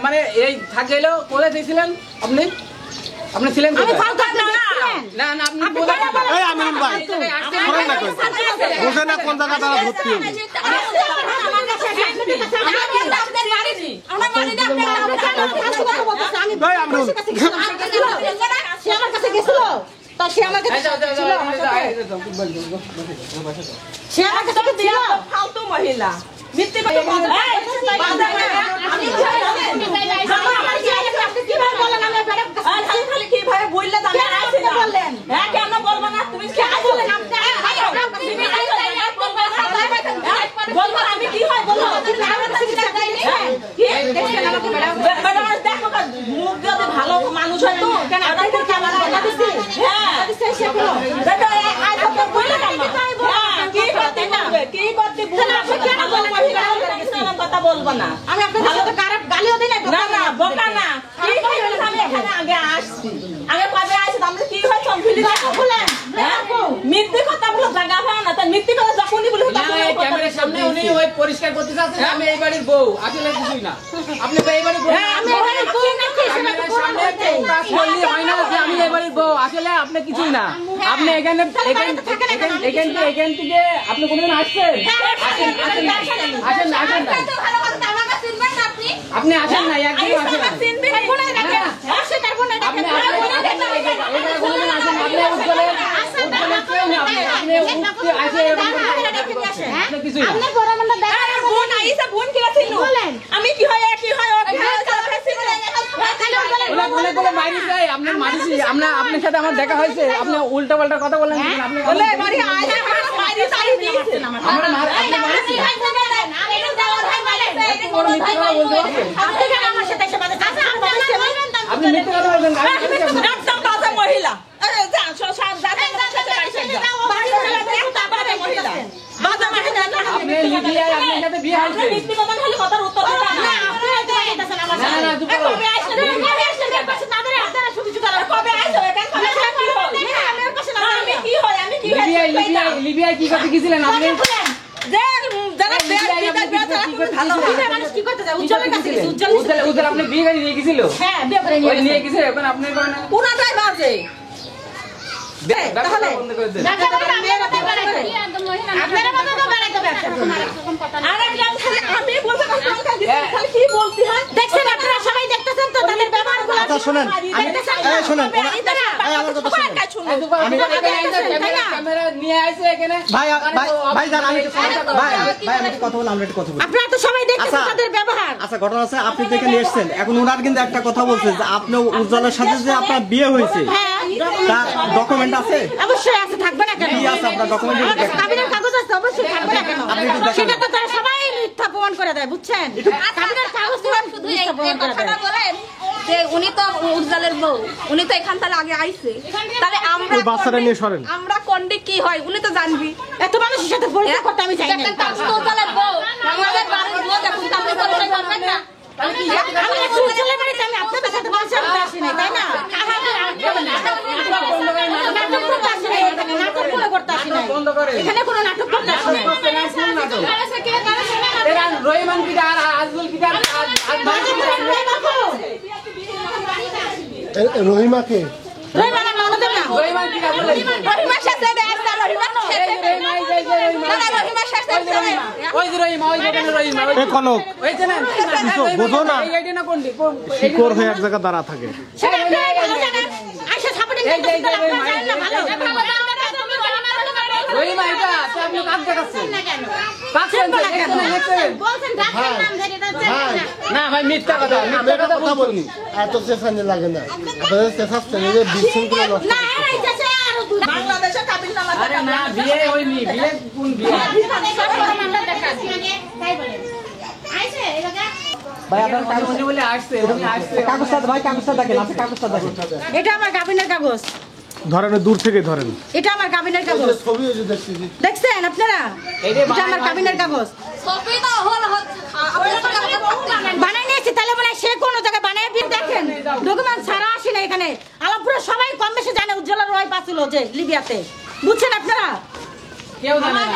মানে এই থাকলো কোথায় দিয়েছিলেন আপনি? আপনি ছিলেন আমি ফালতু না না আপনি কোথায়? এই আমিনুল ভাই করেন না কই বুঝে না কোন জায়গা দ্বারা ভর্তি হলো ফালতু মহিলা মিথ্যে কথা ভালো মানুষ হয়তো কথা বলবো না আমি আপনাদের সাথে খারাপ গালিও দিই না না বোকা না আমি এখানে আগে আসছি আগে কবে আসছি আমরা কি হয় সম্পূর্ণ বলেন মিথ্যে কথা বলে জায়গা হয় না তাই মিথ্যে কথা যখনই বলি ক্যামেরার সামনে উনি ওই পরিষ্কার করতে চাচ্ছেন আমি এই বাড়ির বউ আসলে কিছুই না আপনি এই বাড়ির বউ আমি এই বাড়ির বউ না ক্যামেরার সামনে কাজ করলে হয় না যে আমি এই বাড়ির বউ আসলে আপনি কিছুই না আপনি এখান থেকে আপনি কোনদিন আসছেন আসেন আপনি আসেন না একদিন আসেন আমি কি হয় আপনার সাথে আমার দেখা হয়েছে আপনি উল্টা পাল্টা কথা বলেন মহিলা লিবিয়ায় কি করতে গেছিলেন আপনি? আপনি বিয়ে গাড়ি নিয়ে গেছিল নিয়ে গেছে এখন আপনি শোনেন শোনেন আচ্ছা ঘটনা আছে আপনি যেখানে এসেছেন এখন ওনার কিন্তু একটা কথা বলছে যে আপনি উজ্জ্বলের সাথে যে আপনার বিয়ে হয়েছে তার ডকুমেন্ট আছে অবশ্যই আছে থাকবে না কেন কি আছে আপনার ডকুমেন্ট কাবিনের কাগজ আছে অবশ্যই থাকবে না কেন সেটা তো তারা সবাই মিথ্যা প্রমাণ করে দেয় বুঝছেন কাবিনের কাগজ শুধু এই কথাটা বলেন যে উনি তো উজ্জ্বলের বউ উনি তো এখান থেকে আগে আইছে তাহলে আমরা বাচ্চাটা নিয়ে সরেন আমরা কোনডে কি হয় উনি তো জানবি এত মানুষের সাথে পরিচয় করতে আমি চাই না উজ্জ্বলের বউ আমাদের বাড়ির বউ এখন তাহলে পরিচয় করবেন না আমি উজ্জ্বলের বাড়িতে আমি আপনাদের সাথে পরিচয় করতে আসি না তাই না নাটক করতে আসি না এখানে কোনো নাটক করতে আসি না রহিমান কি আর আজল কি রহিমাকে রহিমান ননদের না রহিমান কি বলে রহিমার সাথে আছে রহিমান ওই যে রহিমা ওই যেখানে রহিমা এ কনক ওই যে না বুঝো না এই আইডি না কোনটি শিকড় হয়ে এক জায়গা দাঁড়া থাকে সেটা ভালো জানেন আয়শা সাপোর্টিং করতে ভালো রহিমা এটা আপনি কাজ দেখাচ্ছেন বলছেন ডাক্তার নাম ধরে না ভাই মিথ্যা কথা বলুন এত চেঁচানি লাগে না আপনাদের চেঁচাচ্ছেন এই যে বিশৃঙ্খলা নষ্ট না এই যে আর বাংলাদেশে কাবিল নামা আরে না বিয়ে হয়নি বিয়ে কোন বিয়ে আমরা দেখাচ্ছি তাই বলেন আইছে এলাকা ভাই আপনার কাগজ বলে আসছে উনি আসছে কাগজটা ভাই কাগজটা দেখেন আপনি কাগজটা দেখেন এটা আমার কাবিনের কাগজ ধরেন দূর থেকে ধরেন এটা আমার কাবিনের কাগজ ছবিও যে দেখছি দেখছেন আপনারা এটা আমার কাবিনের কাগজ ছবি তো হল বানাই নিয়েছি তাহলে মনে হয় সে কোনো জায়গায় বানাই দিয়ে দেখেন ডকুমেন্ট ছাড়া আসি না এখানে আলাপুরা সবাই কম বেশি জানে উজ্জ্বলার ওয়াইফ আছিল যে লিবিয়াতে বুঝছেন আপনারা কেউ জানে না